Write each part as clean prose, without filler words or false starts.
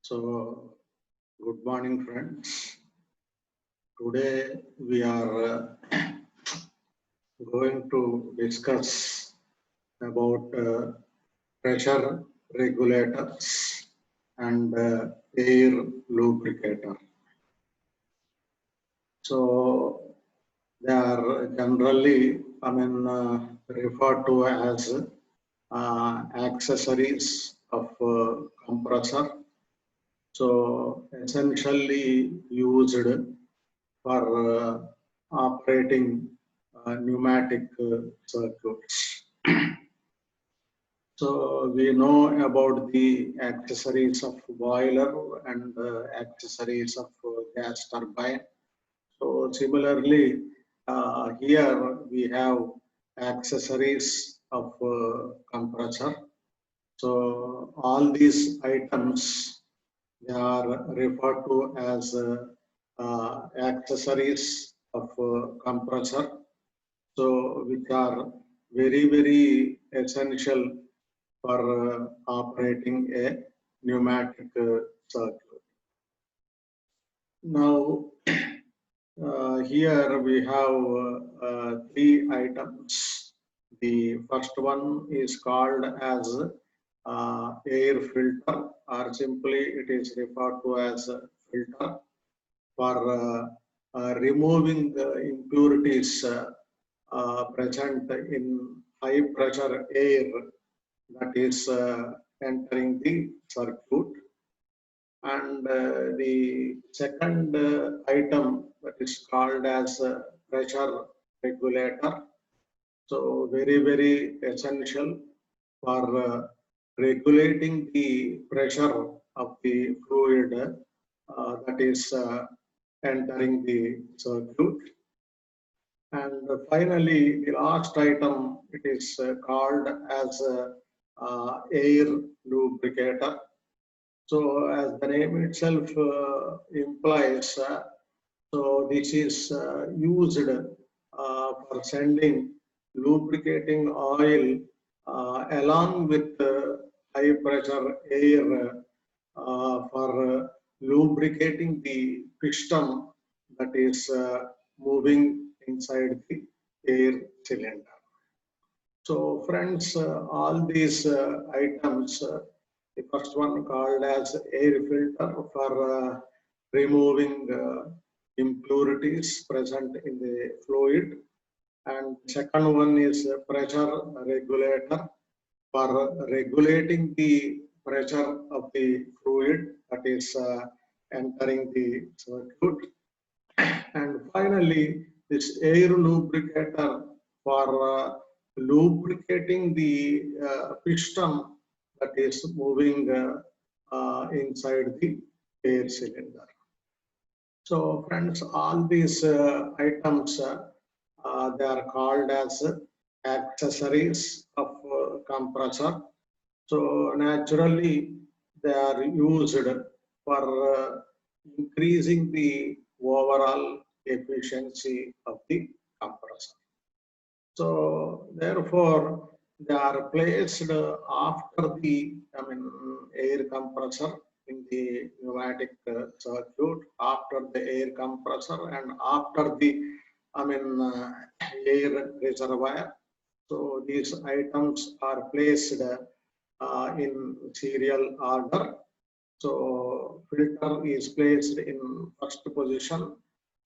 So, good morning, friends. Today we are going to discuss about pressure regulators and air lubricator. So, they are generally, referred to as accessories of compressor. So, essentially used for operating pneumatic circuits. So we know about the accessories of boiler and accessories of gas turbine. So similarly, here we have accessories of compressor. So all these items, they are referred to as accessories of compressor. So which are very essential for operating a pneumatic circuit. Now, here we have three items. The first one is called as air filter, or simply it is referred to as filter for removing the impurities present in high pressure air that is entering the circuit. And the second item that is called as pressure regulator. So very essential for regulating the pressure of the fluid that is entering the circuit. And finally, the last item, it is called as air lubricator. So as the name itself implies, so this is used for sending lubricating oil along with high pressure air for lubricating the piston that is moving inside the air cylinder. So friends, all these items, the first one called as air filter for removing impurities present in the fluid, and second one is pressure regulator for regulating the pressure of the fluid that is entering the circuit, and finally this air lubricator for lubricating the piston that is moving inside the air cylinder. So friends, all these items, they are called as accessories of compressor. So naturally, they are used for increasing the overall efficiency of the compressor. So therefore, they are placed after the air compressor in the pneumatic circuit, after the air compressor and after the air reservoir. So these items are placed in serial order. So filter is placed in first position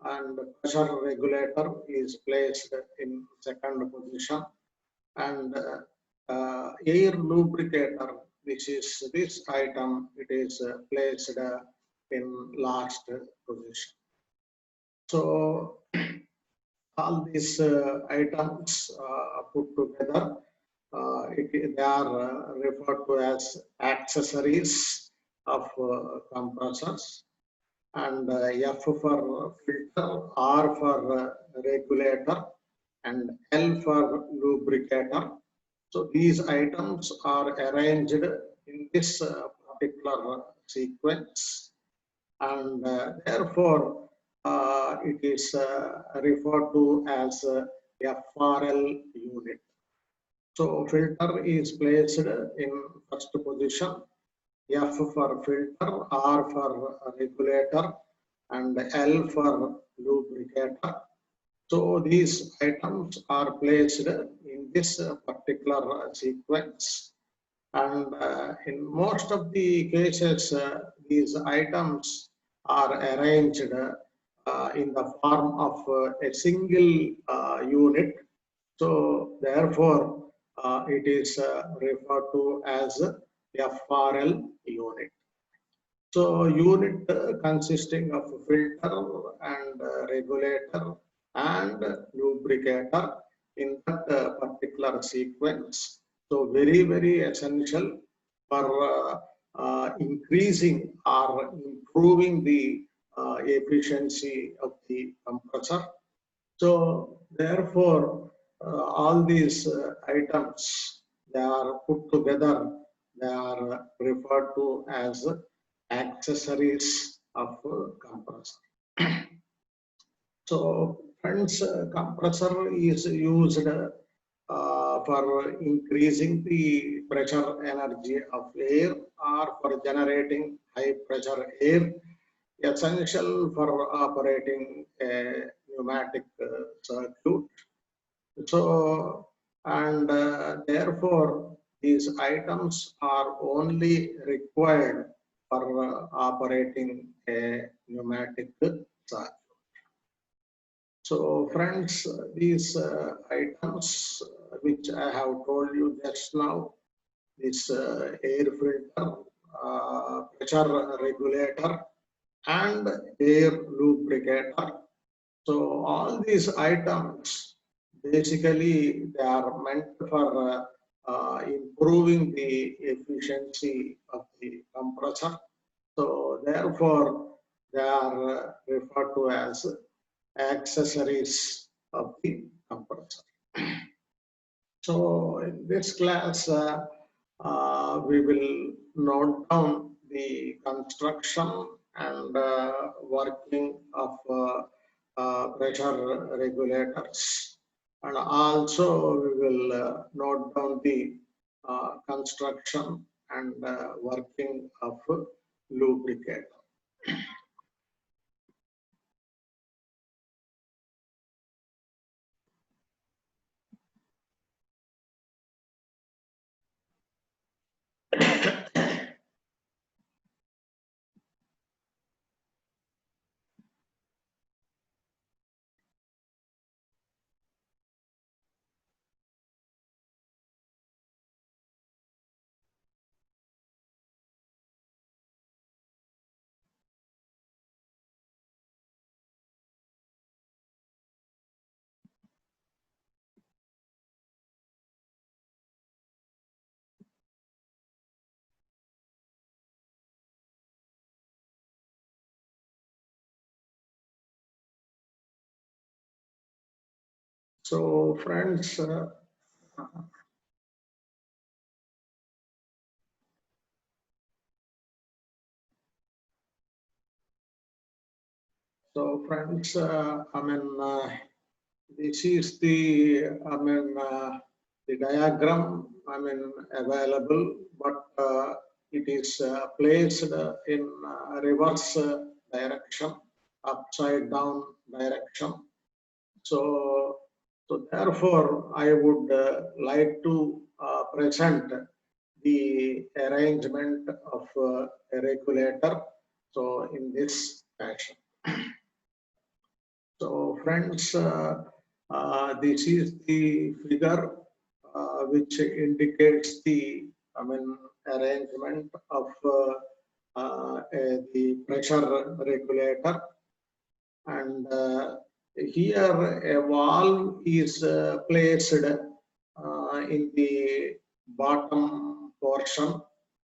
and pressure regulator is placed in second position, and air lubricator, which is this item, it is placed in last position. So all these items put together, they are referred to as accessories of compressors, and F for filter, R for regulator, and L for lubricator. So these items are arranged in this particular sequence, and therefore it is referred to as FRL unit. So filter is placed in first position, F for filter, R for regulator, and L for lubricator. So these items are placed in this particular sequence. And in most of the cases, these items are arranged in the form of a single unit. So therefore, it is referred to as FRL unit. So unit consisting of filter and regulator and lubricator in that particular sequence. So very, very essential for increasing or improving the efficiency of the compressor. So therefore, all these items, they are put together, they are referred to as accessories of compressor. So friends, compressor is used for increasing the pressure energy of air or for generating high pressure air, essential for operating a pneumatic circuit. So, and therefore, these items are only required for operating a pneumatic circuit. So, friends, these items which I have told you just now, this air filter, pressure regulator, and air lubricator. So all these items, basically, they are meant for improving the efficiency of the compressor. So therefore, they are referred to as accessories of the compressor. So in this class, we will note down the construction and working of pressure regulators, and also we will note down the construction and working of lubricator. So friends, this is the, the diagram, available, but it is placed in reverse direction, upside down direction. So, therefore, I would like to present the arrangement of a regulator. So, in this fashion. So, friends, this is the figure which indicates the, arrangement of the pressure regulator, and here a valve is placed in the bottom portion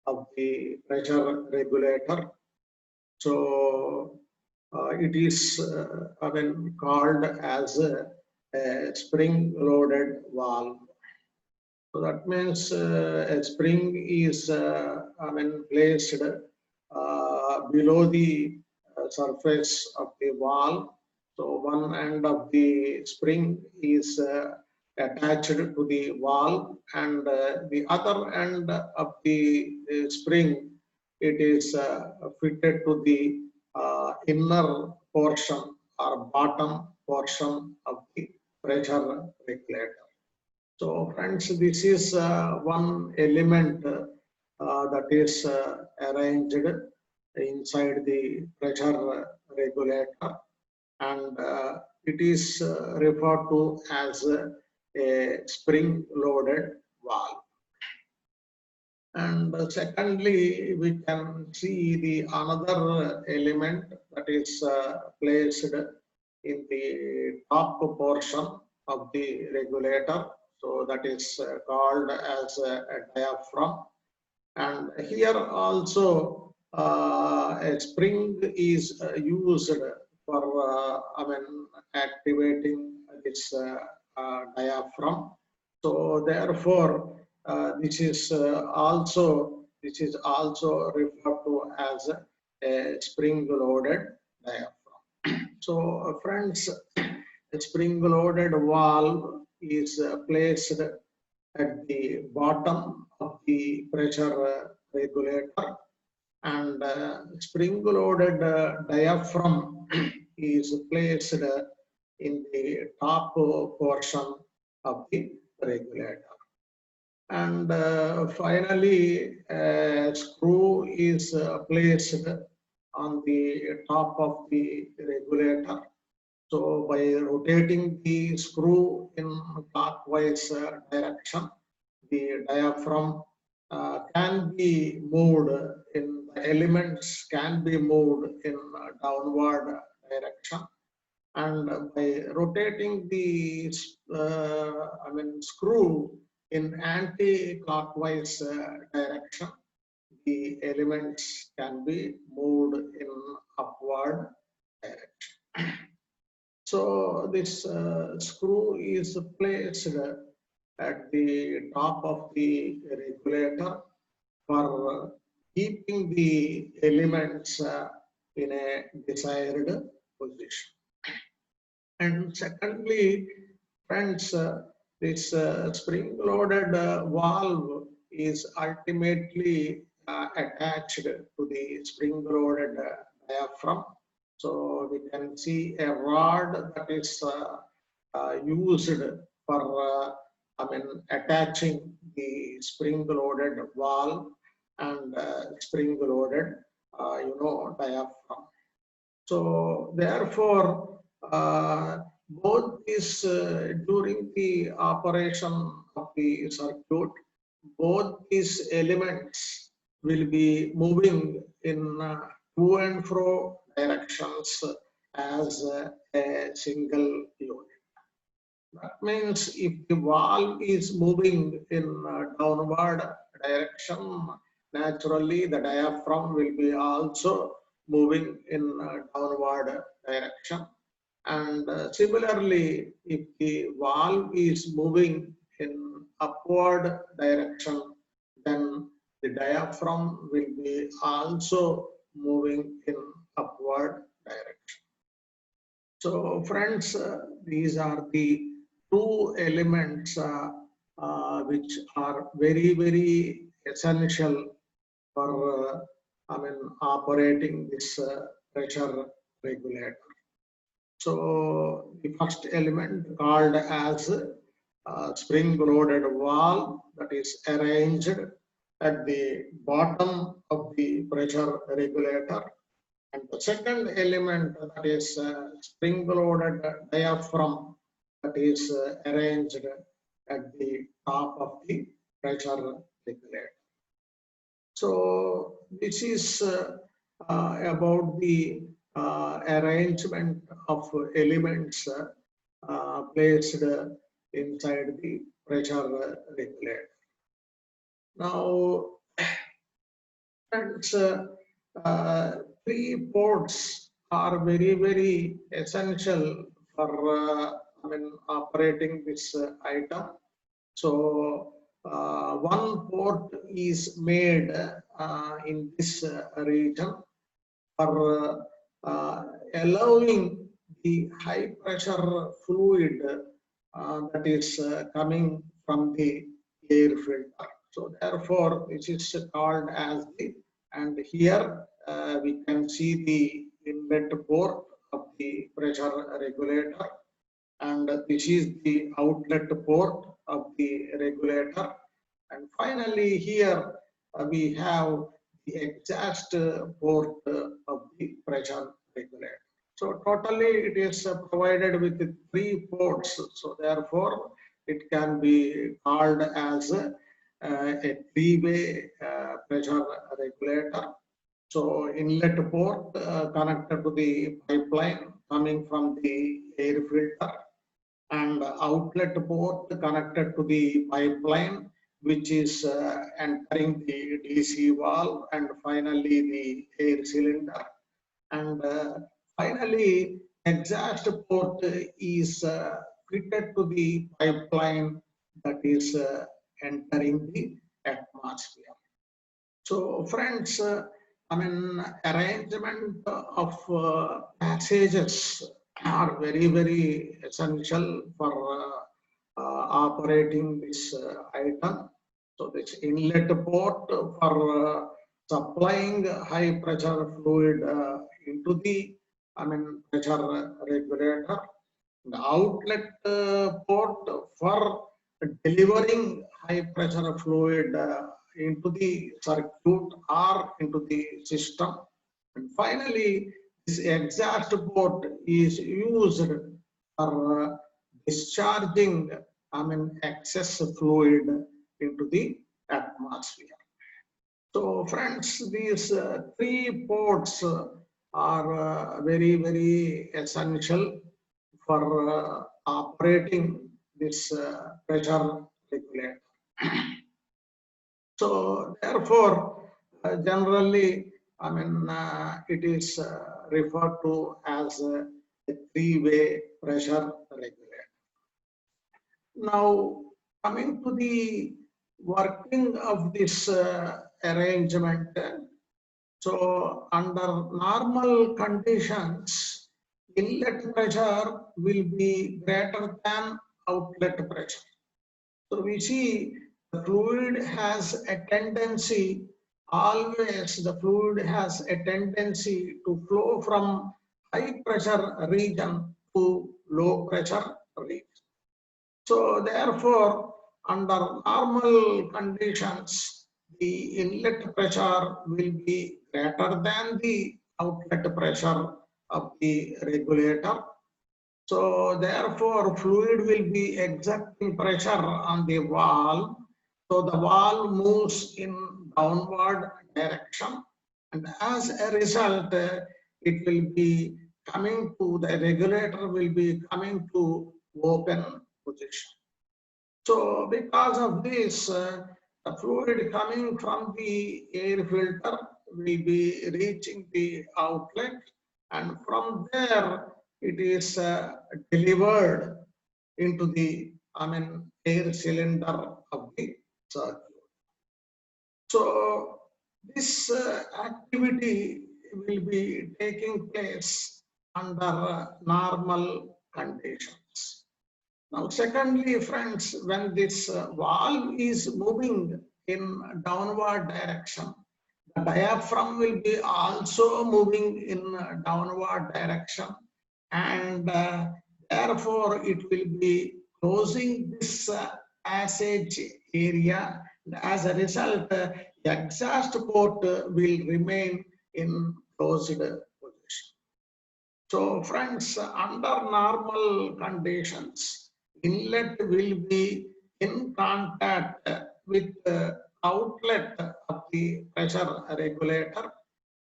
of the pressure regulator. So it is called as a spring-loaded valve. So that means a spring is placed below the surface of the valve. So one end of the spring is attached to the valve, and the other end of the spring it is fitted to the inner portion or bottom portion of the pressure regulator. So friends, this is one element that is arranged inside the pressure regulator, and it is referred to as a spring loaded valve. And secondly, we can see the another element that is placed in the top portion of the regulator. So that is called as a diaphragm. And here also a spring is used for activating this diaphragm. So therefore, this is also referred to as a spring-loaded diaphragm. So, friends, a spring-loaded valve is placed at the bottom of the pressure regulator, and spring-loaded diaphragm is placed in the top portion of the regulator. And finally, a screw is placed on the top of the regulator. So by rotating the screw in clockwise direction, the diaphragm can be moved in, the elements can be moved in downward direction. And by rotating the screw in anti-clockwise direction, the elements can be moved in upward direction. So this screw is placed at the top of the regulator for keeping the elements in a desired position. And secondly, friends, this spring-loaded valve is ultimately attached to the spring-loaded diaphragm. So we can see a rod that is used for attaching the spring-loaded valve and spring-loaded diaphragm. So therefore, both is during the operation of the circuit, both these elements will be moving in to and fro directions as a single unit. That means if the valve is moving in downward direction, naturally the diaphragm will be also moving in downward direction. And similarly, if the valve is moving in upward direction, then the diaphragm will be also moving in upward direction. So friends, these are the two elements which are very, very essential for operating this pressure regulator. So the first element called as spring-loaded valve, that is arranged at the bottom of the pressure regulator. And the second element, that is spring-loaded diaphragm, that is arranged at the top of the pressure regulator. So this is about the arrangement of elements placed inside the pressure regulator. Now, friends, three ports are very, very essential for operating this item. So one port is made in this region for allowing the high pressure fluid that is coming from the air filter. So therefore, this is called as the And here we can see the inlet port of the pressure regulator, and this is the outlet port of the regulator. And finally here we have the exhaust port of the pressure regulator. So totally it is provided with 3 ports. So therefore it can be called as a 3-way pressure regulator. So inlet port connected to the pipeline coming from the air filter, and outlet port connected to the pipeline which is entering the DC valve, and finally the air cylinder. And finally, exhaust port is fitted to the pipeline that is entering the atmosphere. So friends, arrangement of passages are very, very essential for operating this item. So this inlet port for supplying high pressure fluid into the pressure regulator. The outlet port for delivering high pressure fluid into the circuit or into the system. And finally, this exhaust port is used for discharging excess fluid into the atmosphere. So friends, these 3 ports are very, very essential for operating this pressure regulator. So therefore, generally, it is referred to as a 3-way pressure regulator. Now, coming to the working of this arrangement, so under normal conditions, inlet pressure will be greater than outlet pressure. So we see the fluid has a tendency, always the fluid has a tendency to flow from high pressure region to low pressure region. So therefore, under normal conditions, the inlet pressure will be greater than the outlet pressure of the regulator. So therefore, fluid will be exerting pressure on the valve. So the valve moves in downward direction, and as a result, it will be coming to, the regulator will be coming to open position. So because of this, the fluid coming from the air filter will be reaching the outlet, and from there it is delivered into the air cylinder of the circuit. So this activity will be taking place under normal conditions. Now, secondly, friends, when this valve is moving in downward direction, the diaphragm will be also moving in downward direction, and therefore it will be closing this passage area. As a result, the exhaust port will remain in closed position. So friends, under normal conditions, inlet will be in contact with the outlet of the pressure regulator,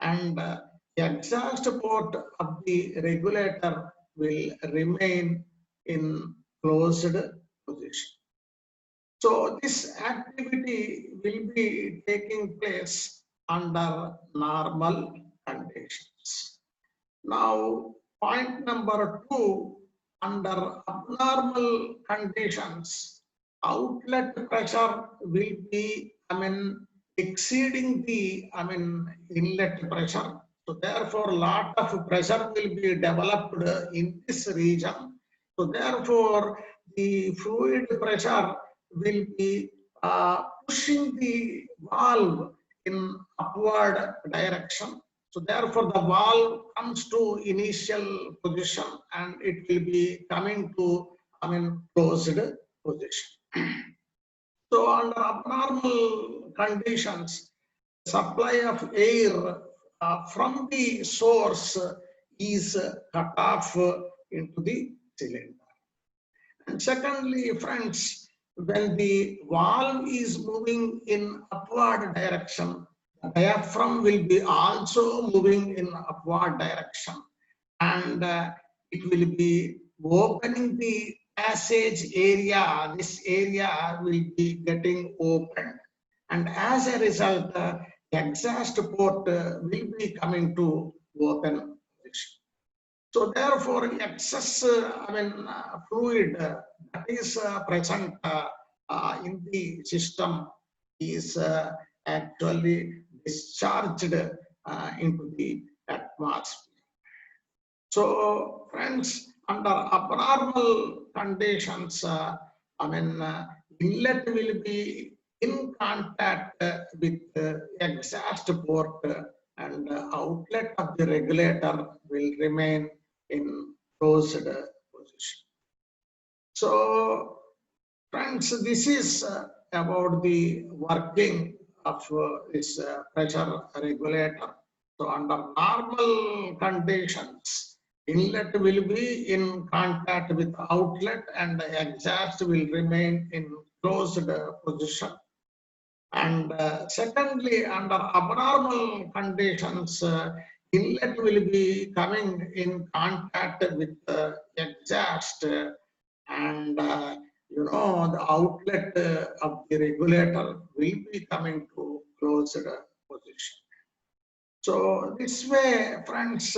and the exhaust port of the regulator will remain in closed position. So this activity will be taking place under normal conditions. Now, point number 2, under abnormal conditions, outlet pressure will be, exceeding the, inlet pressure. So therefore, lot of pressure will be developed in this region. So therefore, the fluid pressure will be pushing the valve in upward direction. So therefore the valve comes to initial position and it will be coming to, closed position. So under abnormal conditions, supply of air from the source is cut off into the cylinder. And secondly, friends, when the valve is moving in upward direction, the diaphragm will be also moving in upward direction, and it will be opening the passage area. This area will be getting opened, and as a result, the exhaust port will be coming to open position. So therefore, excess, fluid that is present in the system is actually discharged into the atmosphere. So, friends, under abnormal conditions, inlet will be in contact with the exhaust port, and outlet of the regulator will remain in closed position. So, friends, this is about the working of this pressure regulator. So, under normal conditions, inlet will be in contact with outlet and exhaust will remain in closed position. And secondly, under abnormal conditions, inlet will be coming in contact with the exhaust, and the outlet of the regulator will be coming to closed position. So this way, friends,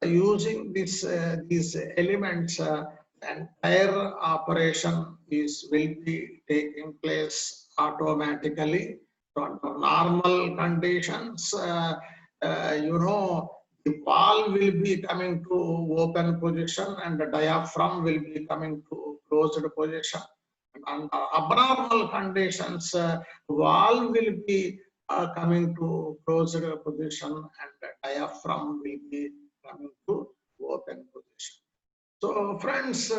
using these elements, the entire operation will be taking place automatically. So under normal conditions, the valve will be coming to open position and the diaphragm will be coming to closed position. And under abnormal conditions, valve will be coming to closed position and the diaphragm will be coming to open position. So friends,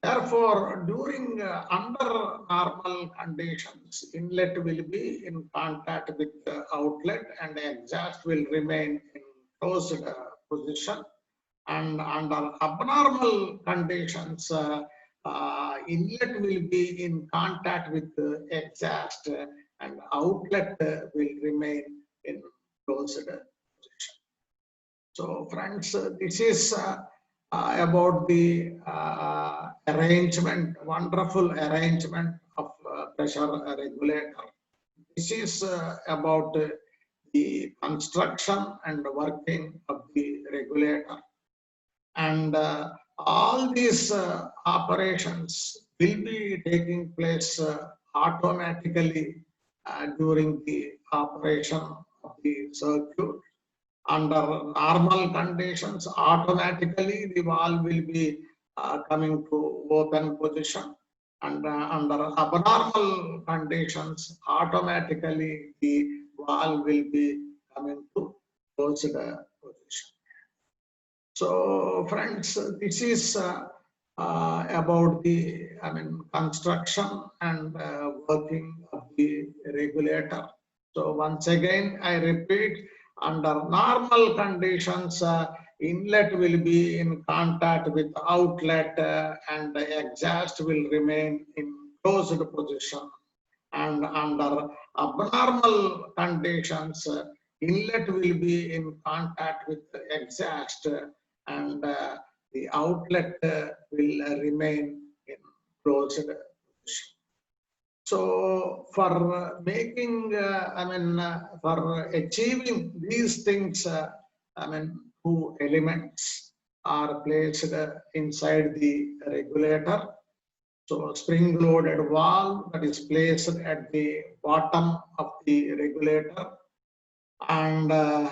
therefore during under normal conditions, inlet will be in contact with the outlet and the exhaust will remain in closed position. And under abnormal conditions, inlet will be in contact with the exhaust and outlet will remain in closed position. So friends, this is about the arrangement, wonderful arrangement of pressure regulator. This is about the construction and working of the regulator. And all these operations will be taking place automatically during the operation of the circuit. Under normal conditions, automatically the valve will be coming to open position. And under abnormal conditions, automatically the valve will be coming to closed position. So, friends, this is about the construction and working of the regulator. So once again, I repeat, under normal conditions, inlet will be in contact with outlet and the exhaust will remain in closed position. And under abnormal conditions, inlet will be in contact with the exhaust and the outlet will remain in closed position. So for making, for achieving these things, two elements are placed inside the regulator. So spring-loaded valve that is placed at the bottom of the regulator, and a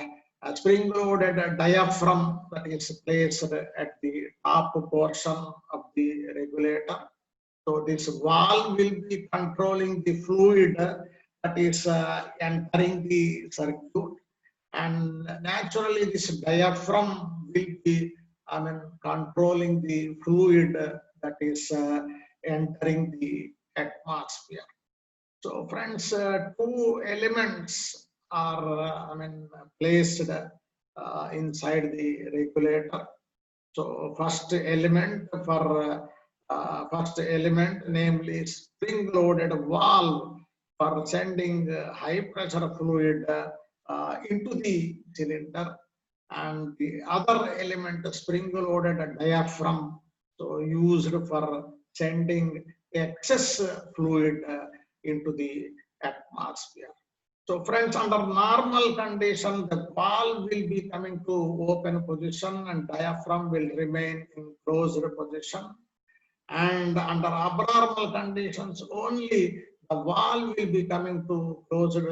spring-loaded diaphragm that is placed at the top portion of the regulator. So this valve will be controlling the fluid that is entering the circuit, and naturally this diaphragm will be, I mean, controlling the fluid that is entering the atmosphere. So friends, two elements are, I mean, placed inside the regulator. So first element, namely spring-loaded valve for sending high pressure fluid into the cylinder, and the other element, spring-loaded diaphragm, so used for sending excess fluid into the atmosphere. So friends, under normal condition, the valve will be coming to open position and diaphragm will remain in closed position. And under abnormal conditions, only the valve will be coming to closed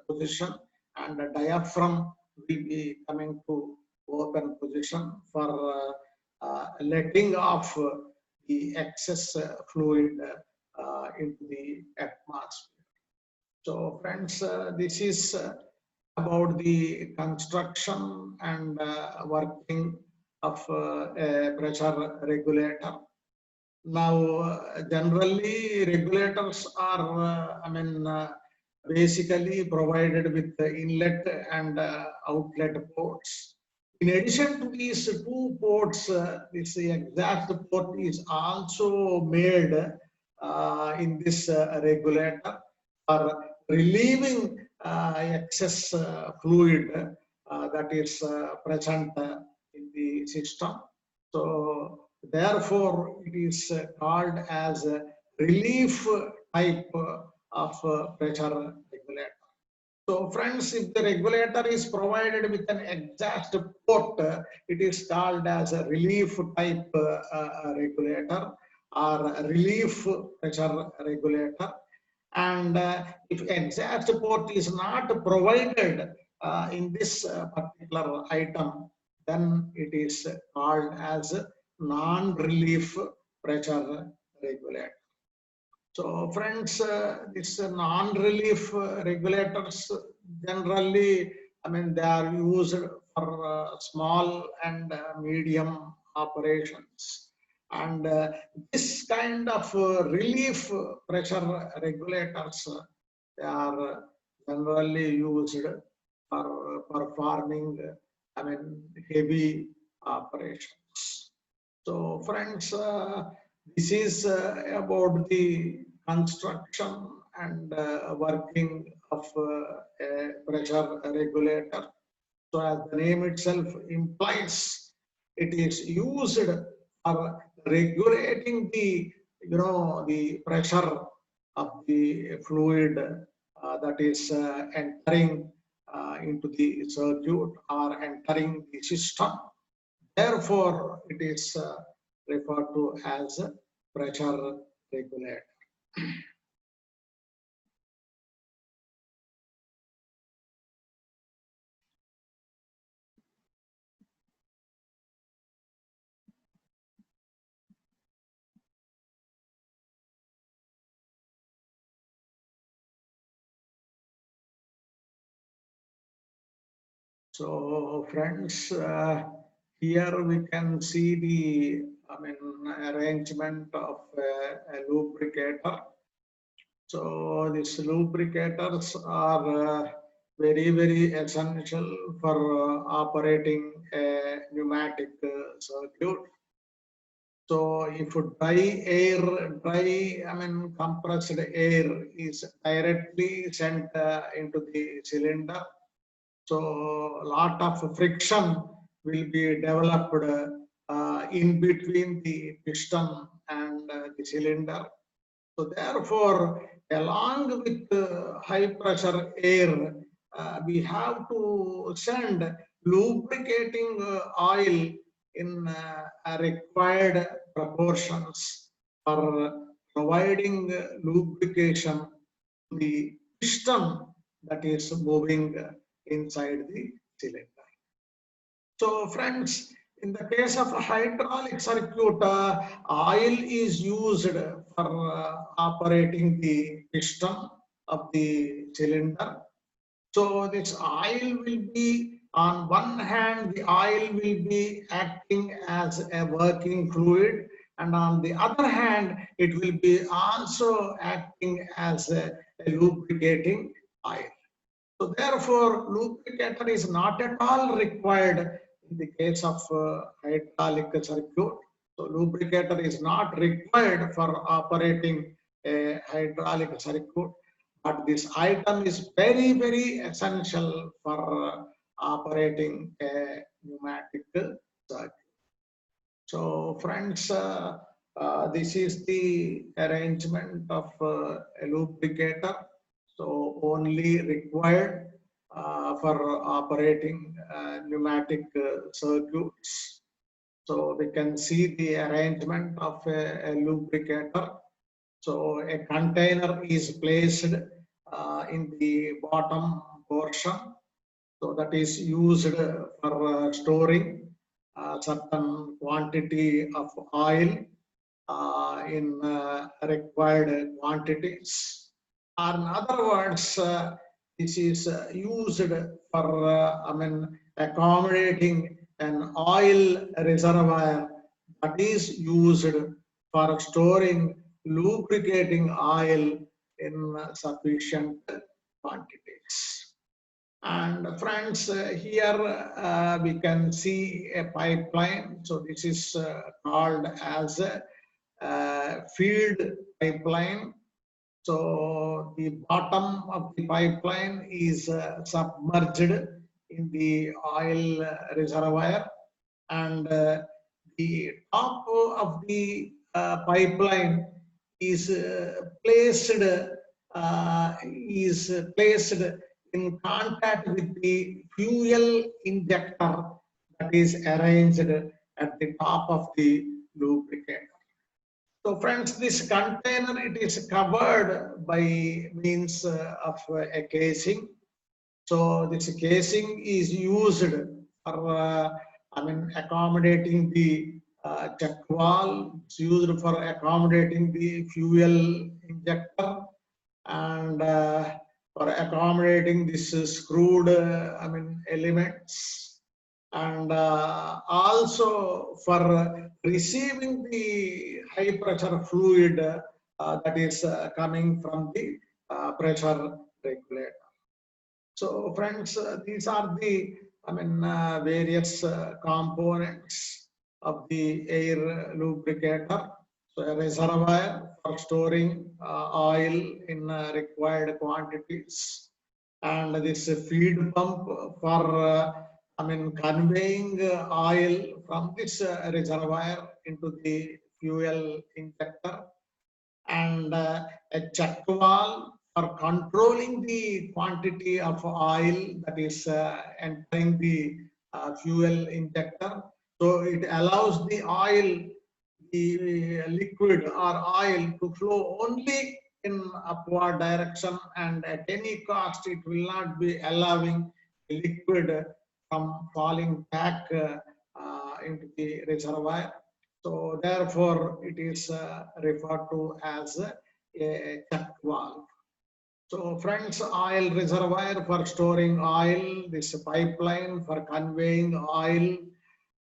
position, and the diaphragm will be coming to open position for letting off the excess fluid into the atmosphere. So friends, this is about the construction and working of a pressure regulator. Now, generally regulators are, basically provided with the inlet and outlet ports. In addition to these two ports, this exhaust port is also made in this regulator for relieving excess fluid that is present in the system. So therefore, it is called as a relief type of pressure regulator. So friends, if the regulator is provided with an exhaust port, it is called as a relief type regulator or relief pressure regulator. And if exhaust port is not provided in this particular item, then it is called as non-relief pressure regulator. So friends, this non-relief regulators generally, they are used for small and medium operations. And this kind of relief pressure regulators, they are generally used for performing, heavy operations. So friends, this is about the construction and working of a pressure regulator. So as the name itself implies, it is used for regulating the, the pressure of the fluid that is entering into the circuit or entering the system. Therefore, it is referred to as a pressure regulator. So friends, here we can see the arrangement of a lubricator. So these lubricators are very essential for operating a pneumatic circuit. So if compressed air is directly sent into the cylinder, so a lot of friction will be developed in between the piston and the cylinder. So therefore, along with high pressure air, we have to send lubricating oil in required proportions for providing lubrication to the piston that is moving inside the cylinder. So friends, in the case of a hydraulic circuit, oil is used for for operating the piston of the cylinder. So this oil will be, on one hand, the oil will be acting as a working fluid, and on the other hand, it will be also acting as a lubricating oil. So therefore, lubricator is not at all required in the case of hydraulic circuit. So lubricator is not required for operating a hydraulic circuit, but this item is very, very essential for operating a pneumatic circuit. So friends, this is the arrangement of a lubricator. So only required for operating pneumatic circuits. So we can see the arrangement of a lubricator. So a container is placed in the bottom portion. So that is used for storing certain quantity of oil in required quantities. Or in other words, this is used for accommodating an oil reservoir that is used for storing lubricating oil in sufficient quantities. And friends, here we can see a pipeline. So this is called as a field pipeline. So the bottom of the pipeline is submerged in the oil reservoir, and the top of the pipeline is placed in contact with the fuel injector that is arranged at the top of the lubricator. So friends, this container, it is covered by means of a casing. So this casing is used for accommodating the check valve. It's used for accommodating the fuel injector, and for accommodating this screwed elements, and also for receiving the high pressure fluid that is coming from the pressure regulator. So friends, these are the various components of the air lubricator. So a reservoir for storing oil in required quantities, and this feed pump for conveying oil from this reservoir into the fuel injector, and a check valve for controlling the quantity of oil that is entering the fuel injector. So it allows the oil, the liquid or oil, to flow only in upward direction, and at any cost it will not be allowing the liquid from falling back into the reservoir. So therefore it is referred to as a check valve. So friends, oil reservoir for storing oil, this pipeline for conveying oil,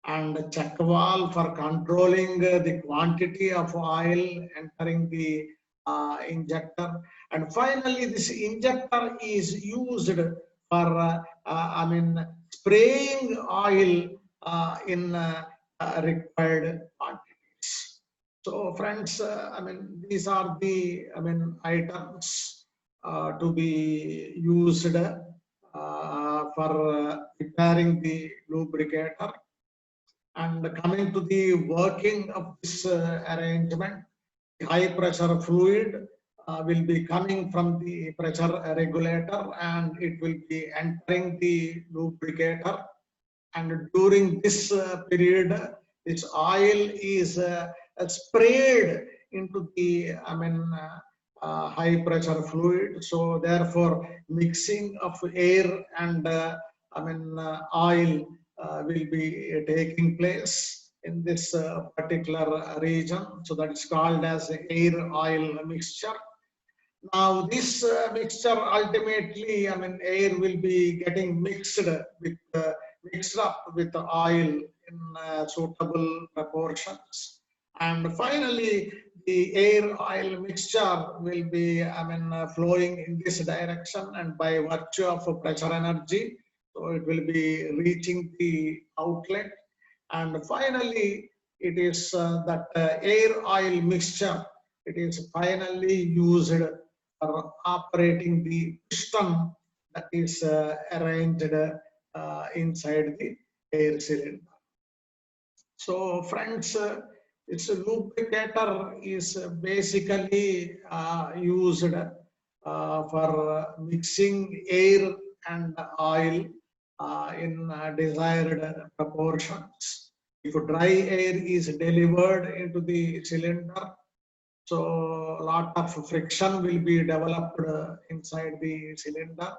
and check valve for controlling the quantity of oil entering the injector. And finally, this injector is used for spraying oil in required quantities. So friends, these are the items to be used for preparing the lubricator. And coming to the working of this arrangement, the high pressure fluid will be coming from the pressure regulator, and it will be entering the lubricator. And during this period, this oil is sprayed into the high pressure fluid. So therefore, mixing of air and oil will be taking place. in this particular region. So that is called as air oil mixture. Now this mixture ultimately, I mean, air will be getting mixed up with the oil in suitable proportions, and finally the air oil mixture will be, I mean, flowing in this direction, and by virtue of pressure energy, so it will be reaching the outlet, and finally it is that air oil mixture, it is finally used for operating the piston that is arranged inside the air cylinder. So friends, its lubricator is basically used for mixing air and oil in desired proportions. If dry air is delivered into the cylinder, so a lot of friction will be developed inside the cylinder.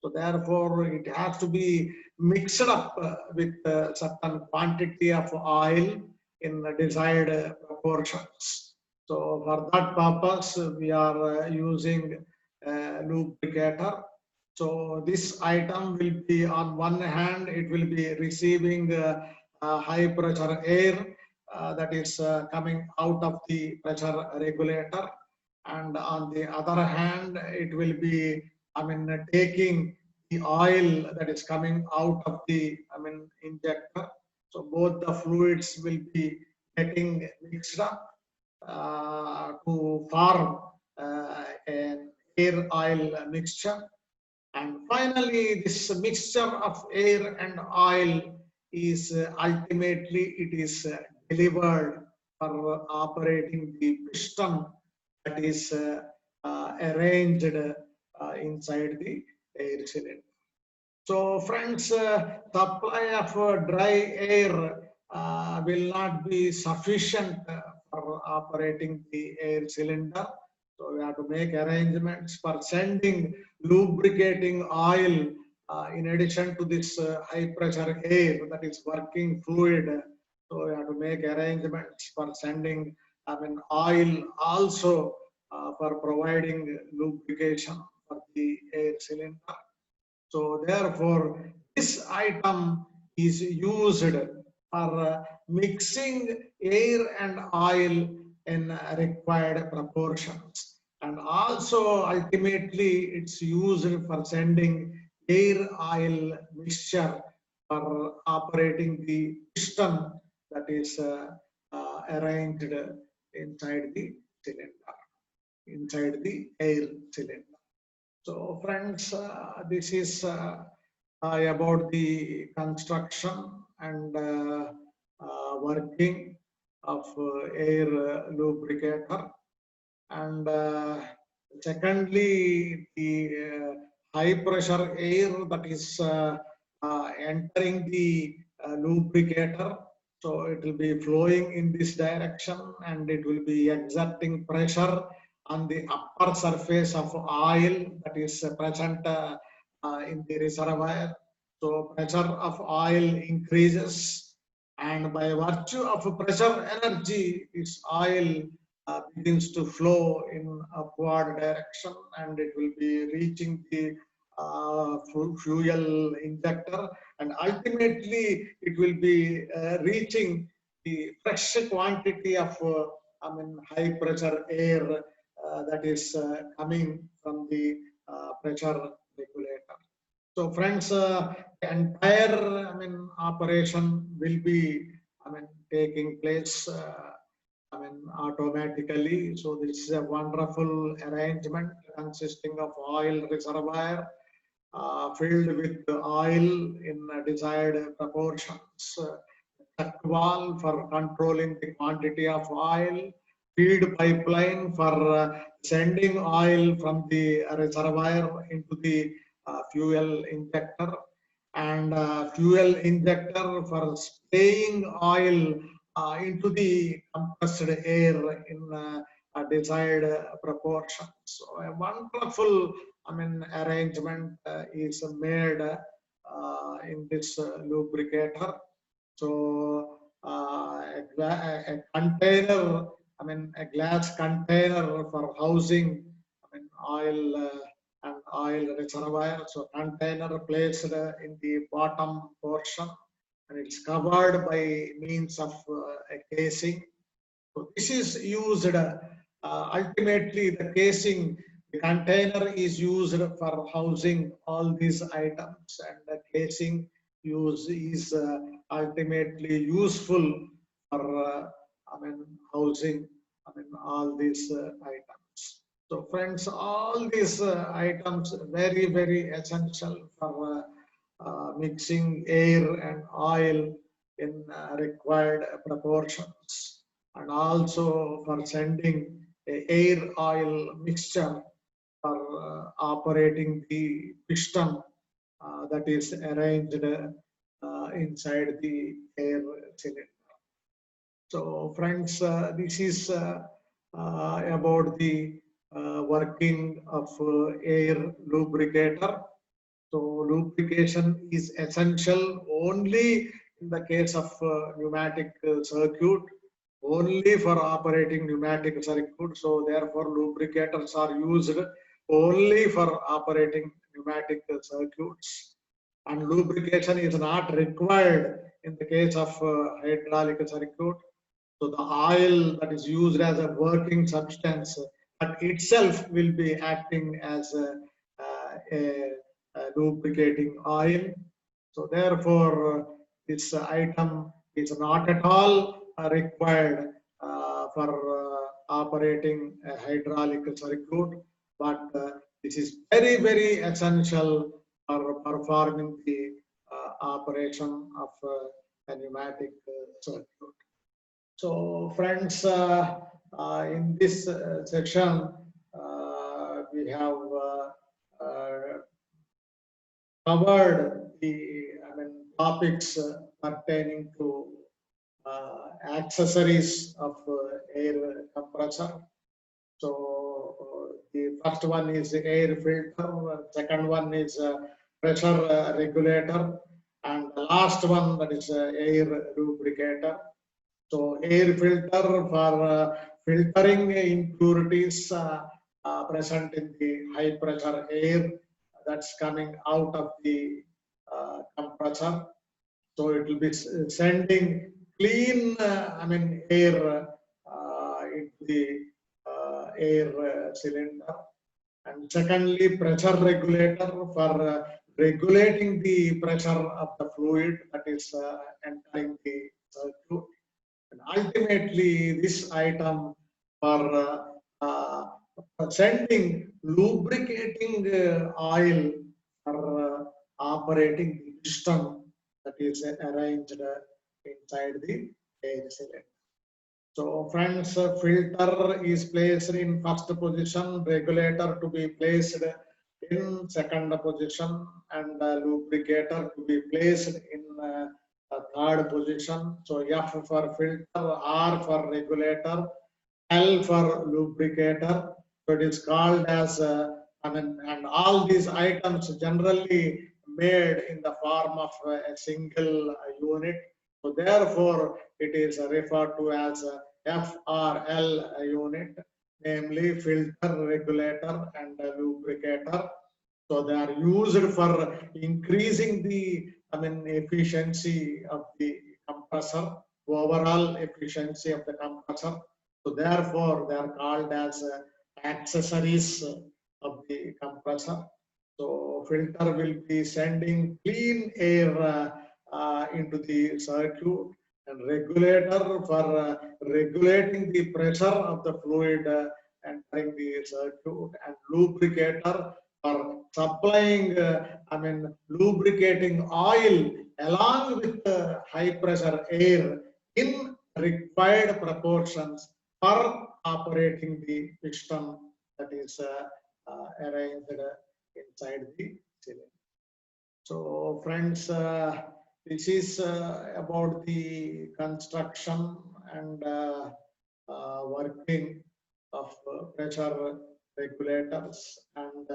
So therefore, it has to be mixed up with a certain quantity of oil in the desired proportions. So for that purpose, we are using lubricator. So this item will be, on one hand, it will be receiving high pressure air that is coming out of the pressure regulator, and on the other hand it will be, I mean, taking the oil that is coming out of the, I mean, injector. So both the fluids will be getting mixed up to form an air oil mixture, and finally this mixture of air and oil is ultimately it is delivered for operating the piston that is arranged inside the air cylinder. So friends, supply of dry air will not be sufficient for operating the air cylinder. So we have to make arrangements for sending lubricating oil in addition to this high pressure air that is working fluid. So we have to make arrangements for sending, I mean, oil also for providing lubrication for the air cylinder. So therefore, this item is used for mixing air and oil in required proportions. And also ultimately it's used for sending air oil mixture for operating the piston that is arranged inside the cylinder, inside the air cylinder. So friends, this is about the construction and working of air lubricator. And secondly, the high pressure air that is entering the lubricator. So it will be flowing in this direction and it will be exerting pressure on the upper surface of oil that is present in the reservoir. So pressure of oil increases, and by virtue of pressure energy, this oil begins to flow in upward direction, and it will be reaching the fuel injector, and ultimately it will be reaching the fresh quantity of I mean, high pressure air that is coming from the pressure regulator. So friends, the entire, I mean, operation will be, I mean, taking place I mean, automatically. So this is a wonderful arrangement consisting of oil reservoir filled with oil in desired proportions, duct valve for controlling the quantity of oil, feed pipeline for sending oil from the reservoir into the fuel injector, and fuel injector for spraying oil into the compressed air in desired proportions. So a wonderful, I mean, arrangement is made in this lubricator. So a container, I mean, a glass container for housing, I mean, oil and oil reservoir. So container placed in the bottom portion, and it's covered by means of a casing. So this is used, ultimately the casing, the container is used for housing all these items, and the casing use is ultimately useful for, I mean, housing, I mean, all these items. So friends, all these items very, very essential for mixing air and oil in required proportions, and also for sending a air oil mixture for operating the piston that is arranged inside the air cylinder. So friends, this is about the working of air lubricator. So lubrication is essential only in the case of pneumatic circuit, only for operating pneumatic circuit. So therefore lubricators are used only for operating pneumatic circuits, and lubrication is not required in the case of hydraulic circuit. So the oil that is used as a working substance, that itself will be acting as a lubricating oil. So therefore, this item is not at all required for operating a hydraulic circuit, but this is very, very essential for performing the operation of a pneumatic circuit. So friends, in this section, we have covered the, I mean, topics pertaining to accessories of air compressor. So the first one is air filter, second one is pressure regulator, and the last one, that is air lubricator. So air filter for filtering impurities present in the high pressure air that's coming out of the compressor. So it will be sending clean, I mean, air into the air cylinder. And secondly, pressure regulator for regulating the pressure of the fluid that is entering the circuit. And ultimately, this item for sending lubricating oil for operating the piston that is arranged inside the air cylinder. So friends, filter is placed in first position, regulator to be placed in second position, and lubricator to be placed in third position. So F for filter, R for regulator, L for lubricator. So it is called as, I mean, and all these items generally made in the form of a single unit. So therefore, it is referred to as a FRL unit, namely filter, regulator, and lubricator. So they are used for increasing the, I mean, efficiency of the compressor, overall efficiency of the compressor. So therefore, they are called as accessories of the compressor. So filter will be sending clean air into the circuit, and regulator for regulating the pressure of the fluid entering the circuit, and lubricator for supplying, I mean, lubricating oil along with high pressure air in required proportions for operating the piston that is arranged inside the cylinder. So friends, this is about the construction and working of pressure regulators and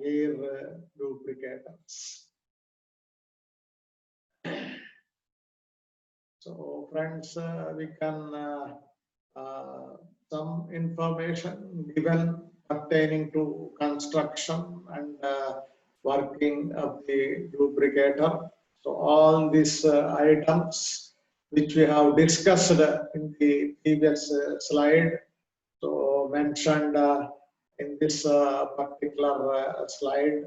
air lubricators. So friends, we can some information given pertaining to construction and working of the lubricator. So all these items which we have discussed in the previous slide, so mentioned in this particular slide,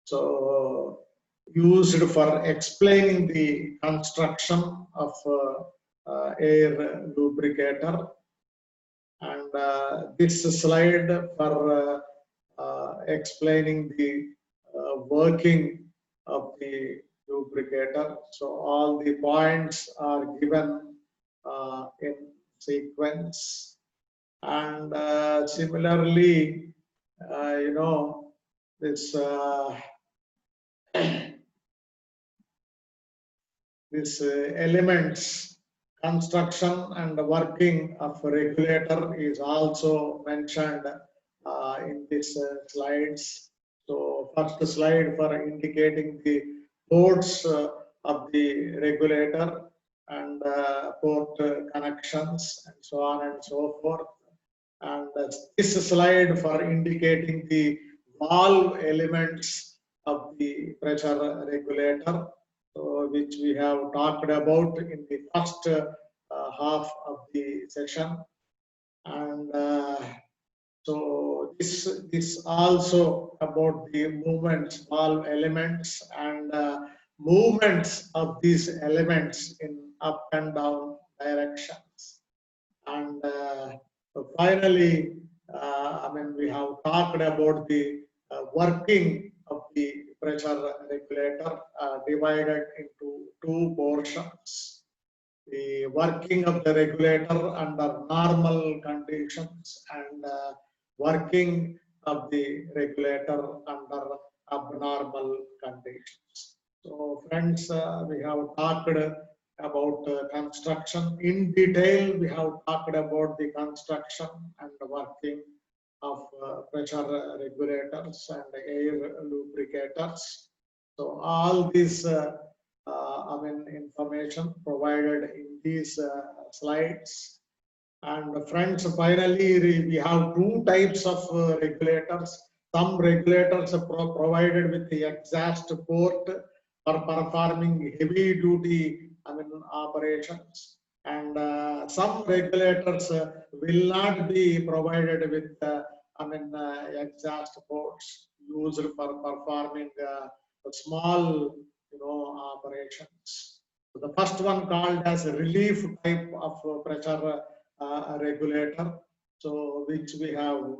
so used for explaining the construction of air lubricator. And this slide for explaining the working of the lubricator. So all the points are given in sequence. And similarly, this these elements, construction and working of regulator is also mentioned in these slides. So first slide for indicating the ports of the regulator and port connections and so on and so forth. And this slide for indicating the valve elements of the pressure regulator, so which we have talked about in the first half of the session. And so this also about the movements, valve elements, and movements of these elements in up and down directions. And finally, we have talked about the working of the pressure regulator divided into two portions. The working of the regulator under normal conditions and working of the regulator under abnormal conditions. So friends, we have talked about construction in detail. We have talked about the construction and the working of pressure regulators and air lubricators. So all these information provided in these slides. And friends, finally, we have two types of regulators. Some regulators are provided with the exhaust port for performing heavy duty operations. And some regulators will not be provided with exhaust ports used for performing small operations. So the first one called as a relief type of pressure regulator, so which we have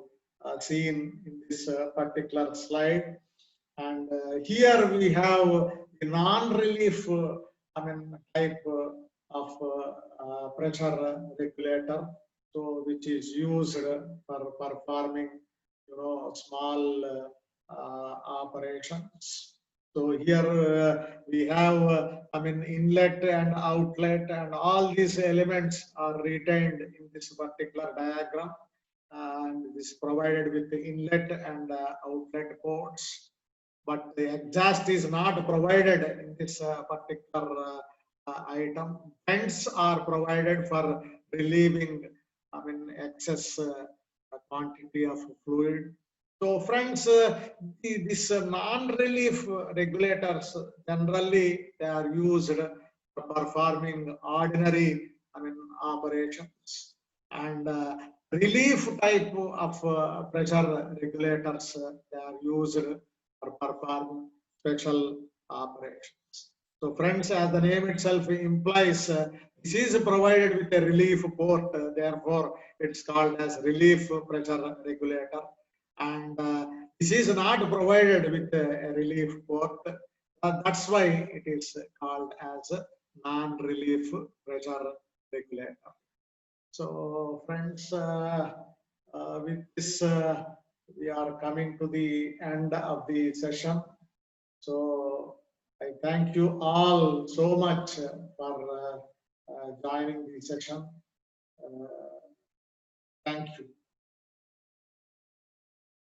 seen in this particular slide. And here we have the non-relief type of pressure regulator, so which is used for performing small operations. So here we have inlet and outlet, and all these elements are retained in this particular diagram, and this is provided with the inlet and outlet ports. But the exhaust is not provided in this particular item. Vents are provided for relieving excess quantity of fluid. So friends, these non-relief regulators, generally they are used for performing ordinary operations, and relief type of pressure regulators they are used for performing special operations. So friends, as the name itself implies, this is provided with a relief port, therefore it's called as relief pressure regulator. And this is not provided with a relief port. That's why it is called as a non-relief pressure regulator. So friends, with this we are coming to the end of the session. So I thank you all so much for joining the session. Thank you.